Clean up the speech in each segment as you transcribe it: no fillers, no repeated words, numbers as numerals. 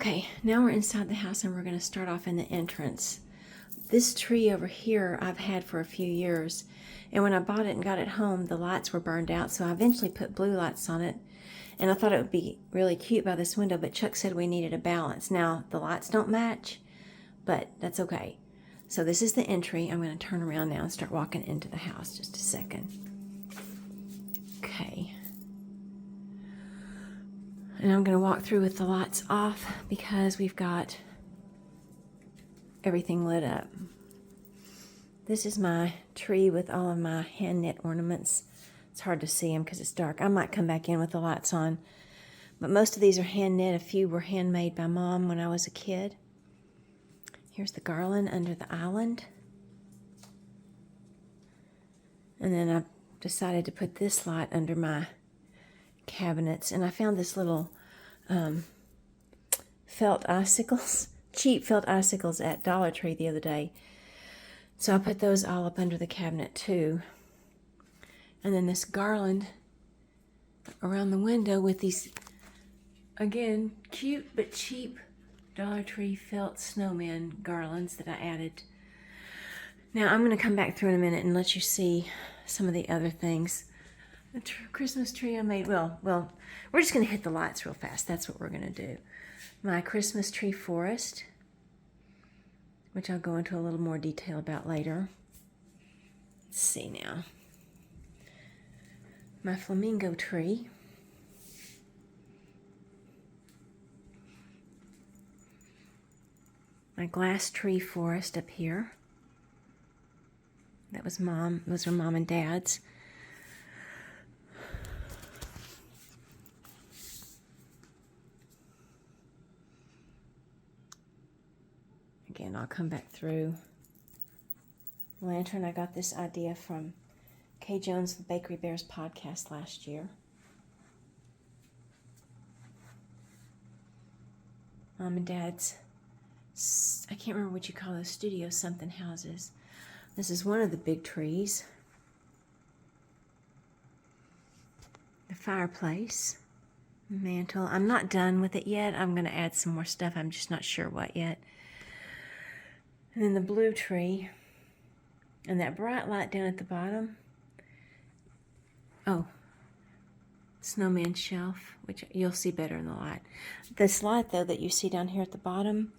Okay, now we're inside the house and we're going to start off in the entrance. This tree over here I've had for a few years, and when I bought it and got it home, the lights were burned out, so I eventually put blue lights on it, and I thought it would be really cute by this window, but Chuck said we needed a balance. Now, the lights don't match, but that's okay. So this is the entry. I'm going to turn around now and start walking into the house. Just a second. Okay. And I'm going to walk through with the lights off because we've got everything lit up. This is my tree with all of my hand knit ornaments. It's hard to see them because it's dark. I might come back in with the lights on. But most of these are hand knit. A few were handmade by Mom when I was a kid. Here's the garland under the island. And then I decided to put this light under my cabinets. And I found this little felt icicles, cheap felt icicles at Dollar Tree the other day. So I put those all up under the cabinet too. And then this garland around the window with these, again, cute but cheap Dollar Tree felt snowman garlands that I added. Now I'm going to come back through in a minute and let you see some of the other things. The Christmas tree I made, well, we're just going to hit the lights real fast. That's what we're going to do. My Christmas tree forest, which I'll go into a little more detail about later. Let's see now. My flamingo tree. My glass tree forest up here. That was Mom. Those were Mom and Dad's. Again, I'll come back through. Lantern, I got this idea from Kay Jones, the Bakery Bears podcast last year. Mom and Dad's, I can't remember what you call those studio something houses. This is one of the big trees. The fireplace, mantle. I'm not done with it yet. I'm going to add some more stuff. I'm just not sure what yet. And then the blue tree. And that bright light down at the bottom. Oh, snowman shelf, which you'll see better in the light. This light, though, that you see down here at the bottom.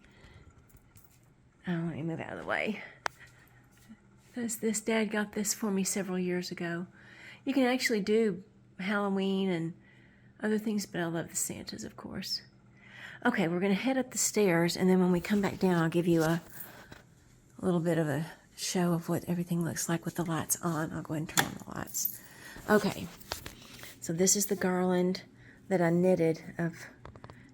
Oh, let me move out of the way. This Dad got this for me several years ago. You can actually do Halloween and other things, but I love the Santas, of course. Okay, we're going to head up the stairs, and then when we come back down, I'll give you a little bit of a show of what everything looks like with the lights on. I'll go ahead and turn on the lights. Okay, so this is the garland that I knitted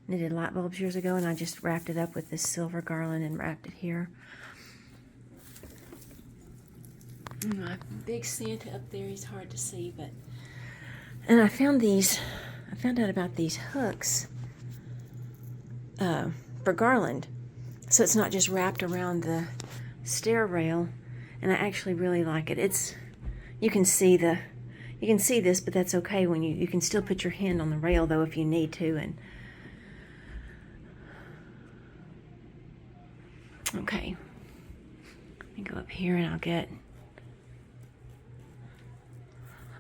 light bulbs years ago, and I just wrapped it up with this silver garland and wrapped it here. My big Santa up there, he's hard to see, but... And I found out about these hooks for garland. So it's not just wrapped around the stair rail, and I actually really like it. You can see this, but that's okay when you can still put your hand on the rail though if you need to. And okay, let me go up here and I'll get.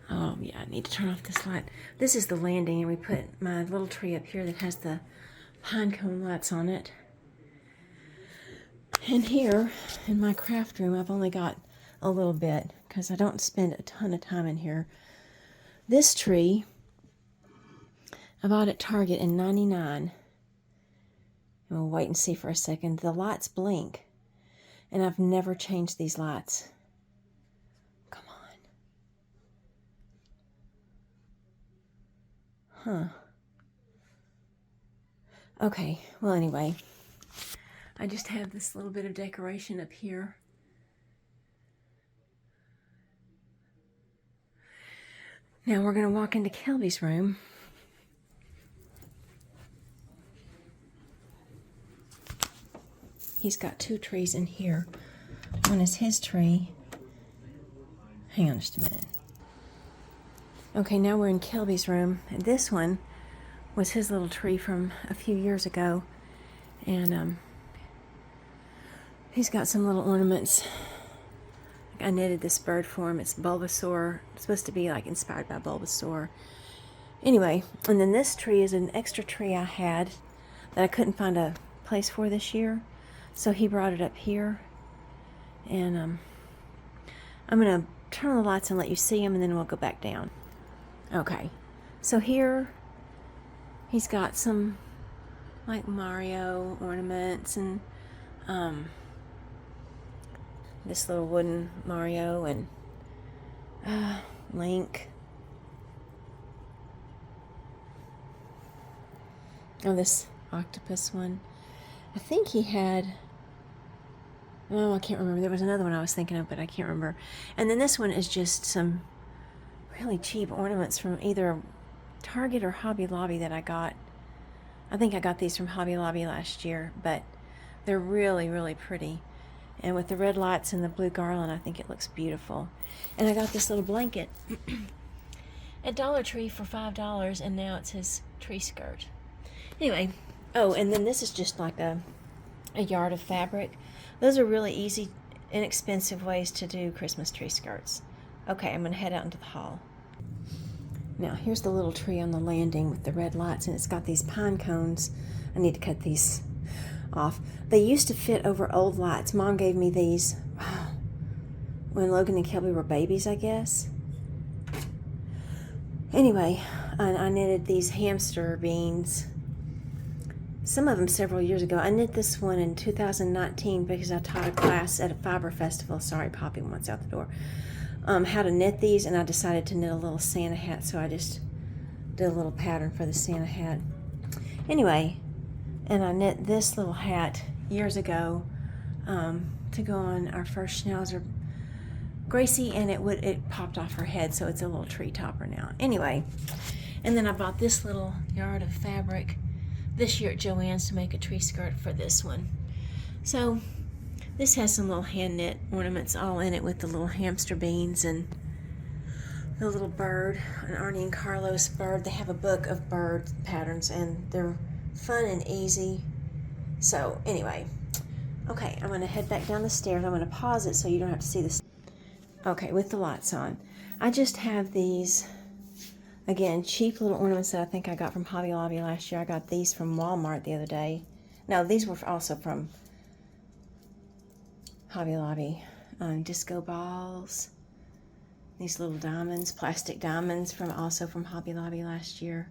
Oh yeah, I need to turn off this light. This is the landing, and we put my little tree up here that has the pine cone lights on it. And here, in my craft room, I've only got a little bit because I don't spend a ton of time in here. This tree, I bought at Target in '99. And we'll wait and see for a second. The lights blink, and I've never changed these lights. Come on. Huh. Okay, well anyway. I just have this little bit of decoration up here. Now we're going to walk into Kelby's room. He's got two trees in here. One is his tree. Hang on just a minute. Okay, now we're in Kelby's room. And this one was his little tree from a few years ago. And he's got some little ornaments. I knitted this bird for him. It's Bulbasaur. It's supposed to be like inspired by Bulbasaur. Anyway, and then this tree is an extra tree I had that I couldn't find a place for this year. So he brought it up here. And I'm going to turn the lights and let you see him, and then we'll go back down. Okay, so here he's got some like Mario ornaments and this little wooden Mario and Link. Oh, this octopus one. I think he had, oh, I can't remember. There was another one I was thinking of, but I can't remember. And then this one is just some really cheap ornaments from either Target or Hobby Lobby that I got. I think I got these from Hobby Lobby last year, but they're really, really pretty. And with the red lights and the blue garland, I think it looks beautiful. And I got this little blanket at Dollar Tree for $5, and now it's his tree skirt. Anyway, oh, and then this is just like a yard of fabric. Those are really easy, inexpensive ways to do Christmas tree skirts. Okay, I'm going to head out into the hall. Now, here's the little tree on the landing with the red lights, and it's got these pine cones. I need to cut these off. They used to fit over old lights. Mom gave me these when Logan and Kelby were babies, I guess. Anyway, I knitted these hamster beans. Some of them several years ago. I knit this one in 2019 because I taught a class at a fiber festival. Sorry, Poppy wants out the door. How to knit these, and I decided to knit a little Santa hat, so I just did a little pattern for the Santa hat. Anyway, and I knit this little hat years ago to go on our first Schnauzer Gracie, and it popped off her head, so it's a little tree topper now. Anyway, and then I bought this little yard of fabric this year at Joann's to make a tree skirt for this one. So this has some little hand knit ornaments all in it with the little hamster beans and the little bird, an Arnie and Carlos bird. They have a book of bird patterns, and they're fun and easy. So anyway, okay, I'm going to head back down the stairs. I'm going to pause it so you don't have to see this. Okay, with the lights on. I just have these, again, cheap little ornaments that I think I got from Hobby Lobby last year. I got these from Walmart the other day. No, these were also from Hobby Lobby. Disco balls. These little diamonds, plastic diamonds also from Hobby Lobby last year.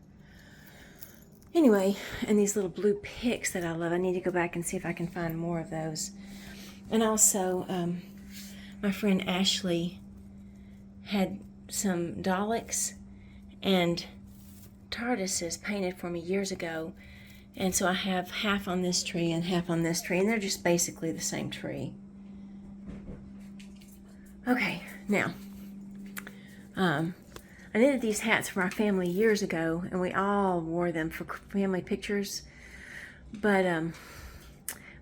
Anyway, and these little blue picks that I love. I need to go back and see if I can find more of those. And also, my friend Ashley had some Daleks and TARDISes painted for me years ago. And so I have half on this tree and half on this tree, and they're just basically the same tree. Okay, now, I knitted these hats for our family years ago, and we all wore them for family pictures, but I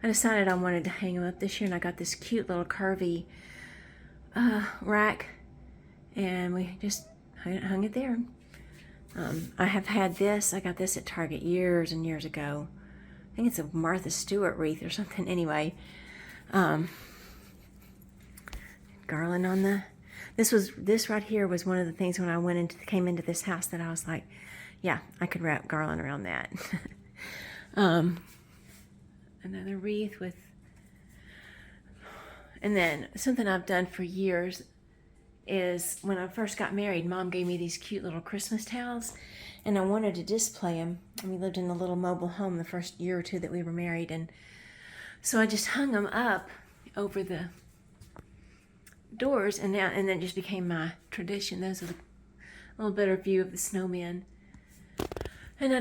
decided I wanted to hang them up this year, and I got this cute little curvy rack, and we just hung it there. I have had this. I got this at Target years and years ago. I think it's a Martha Stewart wreath or something. Anyway, garland on the. This right here was one of the things when I came into this house that I was like, yeah, I could wrap garland around that. Another wreath with. And then something I've done for years is when I first got married, Mom gave me these cute little Christmas towels, and I wanted to display them. And we lived in a little mobile home the first year or two that we were married, and so I just hung them up over the doors, and then it just became my tradition. Those are a little better view of the snowmen. And I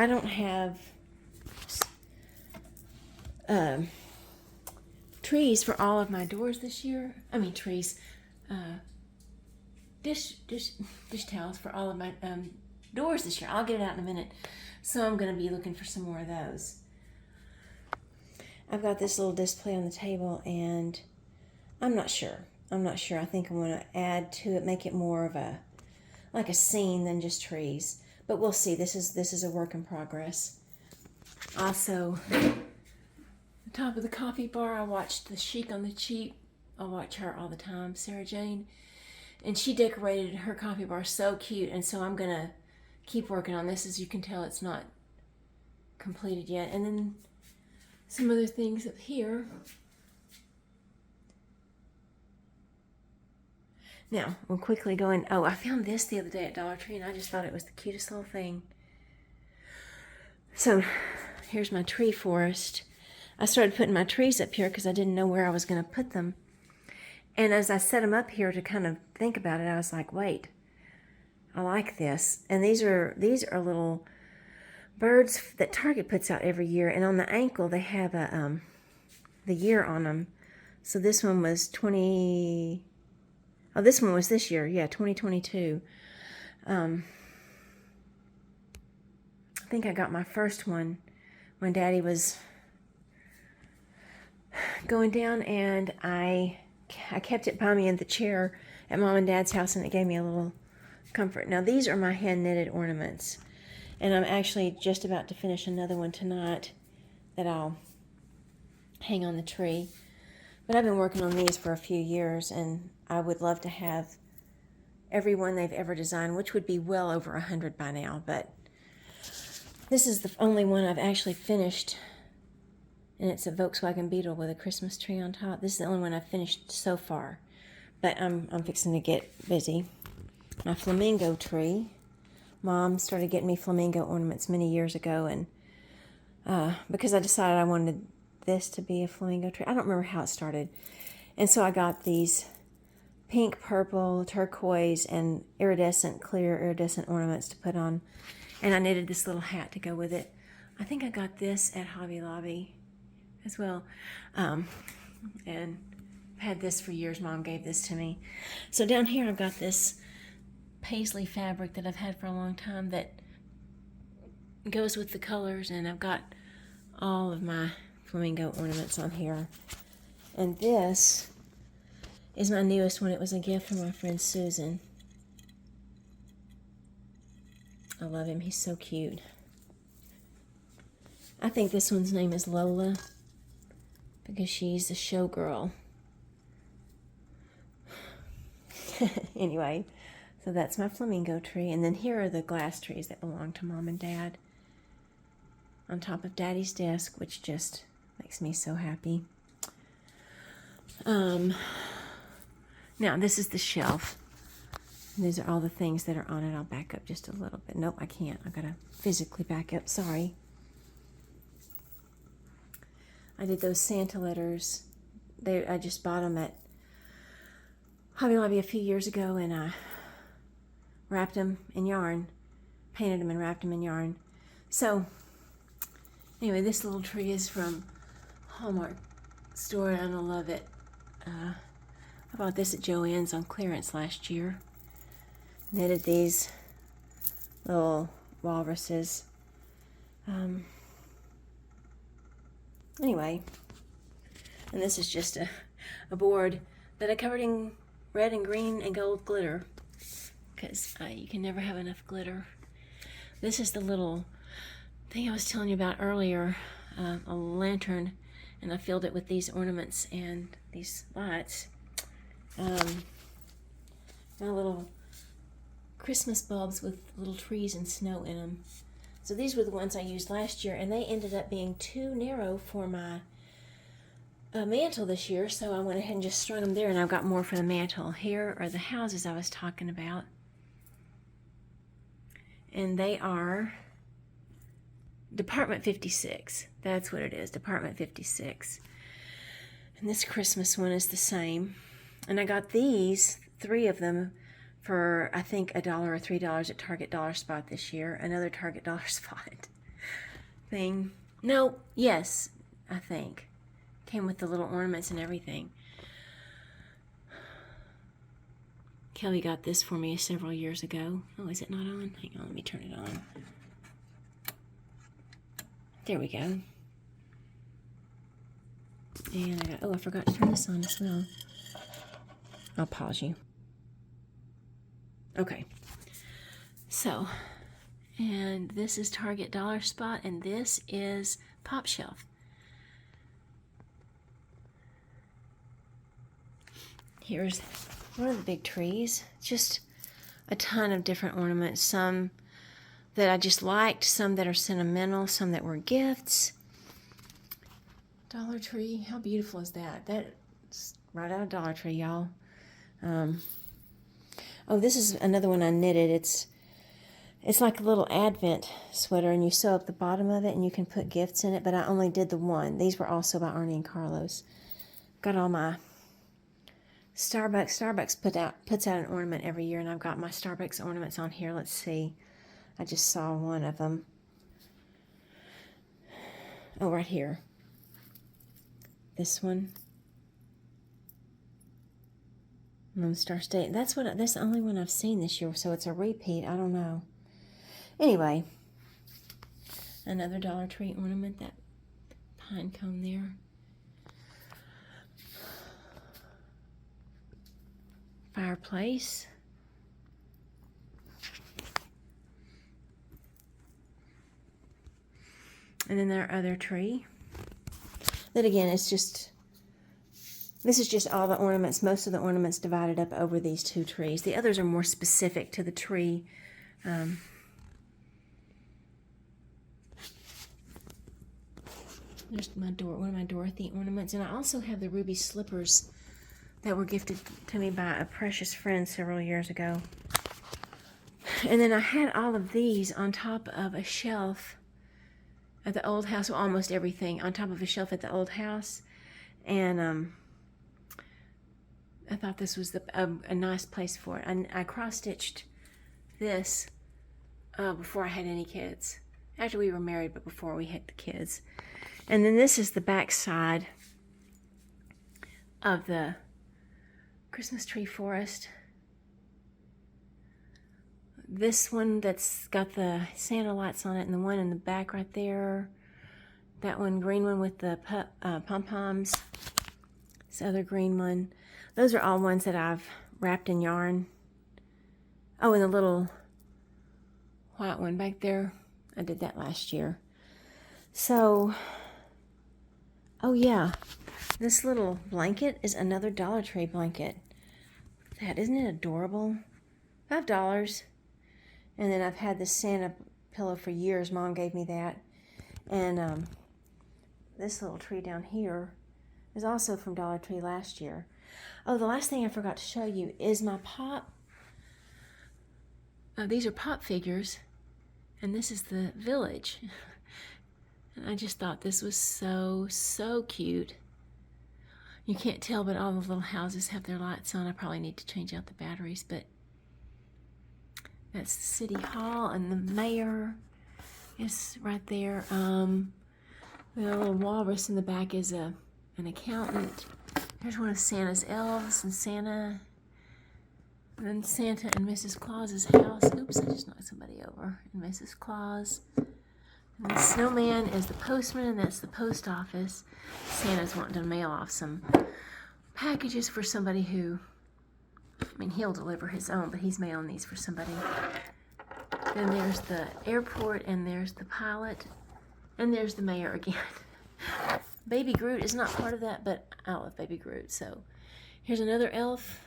don't have trees for all of my doors this year. I mean trees, dish towels for all of my doors this year. I'll get it out in a minute. So I'm going to be looking for some more of those. I've got this little display on the table, and I'm not sure. I think I want to add to it, make it more of a scene than just trees. But we'll see. This is a work in progress. Also, the top of the coffee bar, I watched the Chic on the Cheap. I watch her all the time, Sarah Jane. And she decorated her coffee bar so cute. And so I'm going to keep working on this. As you can tell, it's not completed yet. And then some other things up here. Now, we'll quickly go in. Oh, I found this the other day at Dollar Tree, and I just thought it was the cutest little thing. So, here's my tree forest. I started putting my trees up here because I didn't know where I was going to put them. And as I set them up here to kind of think about it, I was like, wait, I like this. And these are little birds that Target puts out every year. And on the ankle, they have the year on them. So this one was this one was this year. Yeah, 2022. I think I got my first one when Daddy was going down, and I kept it by me in the chair at Mom and Dad's house, and it gave me a little comfort. Now, these are my hand-knitted ornaments, and I'm actually just about to finish another one tonight that I'll hang on the tree. But I've been working on these for a few years, and I would love to have every one they've ever designed, which would be well over 100 by now, but this is the only one I've actually finished, and it's a Volkswagen Beetle with a Christmas tree on top. This is the only one I've finished so far, but I'm fixing to get busy. My flamingo tree. Mom started getting me flamingo ornaments many years ago, and because I decided I wanted this to be a flamingo tree. I don't remember how it started. And so I got these pink, purple, turquoise, and clear iridescent ornaments to put on. And I knitted this little hat to go with it. I think I got this at Hobby Lobby as well. And I've had this for years. Mom gave this to me. So down here I've got this paisley fabric that I've had for a long time that goes with the colors. And I've got all of my flamingo ornaments on here. And this is my newest one. It was a gift from my friend Susan. I love him. He's so cute. I think this one's name is Lola because she's a showgirl. Anyway, so that's my flamingo tree. And then here are the glass trees that belong to Mom and Dad on top of Daddy's desk, which just makes me so happy. Now, this is the shelf. These are all the things that are on it. I'll back up just a little bit. Nope, I can't. I've got to physically back up. Sorry. I did those Santa letters. I just bought them at Hobby Lobby a few years ago, and I wrapped them in yarn, painted them and wrapped them in yarn. So, anyway, this little tree is from Hallmark store, and I love it. I bought this at Joann's on clearance last year. Knitted these little walruses. Anyway, and this is just a board that I covered in red and green and gold glitter because you can never have enough glitter. This is the little thing I was telling you about earlier, a lantern, and I filled it with these ornaments and these lights. My little Christmas bulbs with little trees and snow in them. So these were the ones I used last year, and they ended up being too narrow for my mantle this year, so I went ahead and just strung them there, and I've got more for the mantle. Here are the houses I was talking about, and they are Department 56. That's what it is, Department 56. And this Christmas one is the same. And I got these, 3 of them, for I think $1 or $3 at Target Dollar Spot this year. Another Target Dollar Spot thing. No, yes, I think. Came with the little ornaments and everything. Kelly got this for me several years ago. Oh, is it not on? Hang on, let me turn it on. There we go. And I forgot to turn this on as well. I'll pause you. Okay. So, And this is Target Dollar Spot, and this is Pop Shelf. Here's one of the big trees. Just a ton of different ornaments. Some that I just liked, some that are sentimental, some that were gifts. Dollar Tree, how beautiful is that? That's right out of Dollar Tree, y'all. Oh, this is another one I knitted. It's like a little Advent sweater, and you sew up the bottom of it, and you can put gifts in it, but I only did the one. These were also by Arnie and Carlos. Got all my Starbucks. Starbucks puts out an ornament every year, and I've got my Starbucks ornaments on here. Let's see. I just saw one of them. Oh, right here. This one. Lone Star State. That's the only one I've seen this year, so it's a repeat. I don't know. Anyway, another Dollar Tree ornament, that pine cone there. Fireplace. And then our other tree. That again is just, this is just all the ornaments, most of the ornaments divided up over these two trees. The others are more specific to the tree. There's one of my Dorothy ornaments. And I also have the ruby slippers that were gifted to me by a precious friend several years ago. And then I had all of these on top of a shelf at the old house, well, almost everything on top of a shelf at the old house. And I thought this was a nice place for it. I cross-stitched this before I had any kids. After we were married, but before we had the kids. And then this is the back side of the Christmas tree forest. This one that's got the Santa lights on it, and the one in the back right there. That one, green one with the pom-poms. This other green one. Those are all ones that I've wrapped in yarn. Oh, and the little white one back there. I did that last year. So, oh yeah, this little blanket is another Dollar Tree blanket. Isn't it adorable? $5. And then I've had this Santa pillow for years. Mom gave me that. And this little tree down here is also from Dollar Tree last year. Oh, the last thing I forgot to show you is my pop. These are pop figures. And this is the village. And I just thought this was so cute. You can't tell, but all the little houses have their lights on. I probably need to change out the batteries, but that's the city hall, and the mayor is right there. The little walrus in the back is an accountant. There's one of Santa's elves, and Santa, and then Santa and Mrs. Claus's house. Oops, I just knocked somebody over. And Mrs. Claus. And the snowman is the postman, and that's the post office. Santa's wanting to mail off some packages for somebody who, I mean, he'll deliver his own, but he's mailing these for somebody. Then there's the airport, and there's the pilot, and there's the mayor again. Baby Groot is not part of that, but I love Baby Groot. So here's another elf,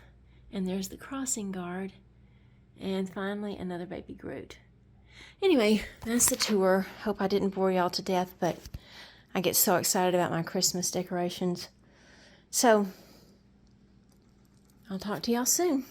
and there's the crossing guard, and finally another Baby Groot. Anyway, that's the tour. Hope I didn't bore y'all to death, but I get so excited about my Christmas decorations. So I'll talk to y'all soon.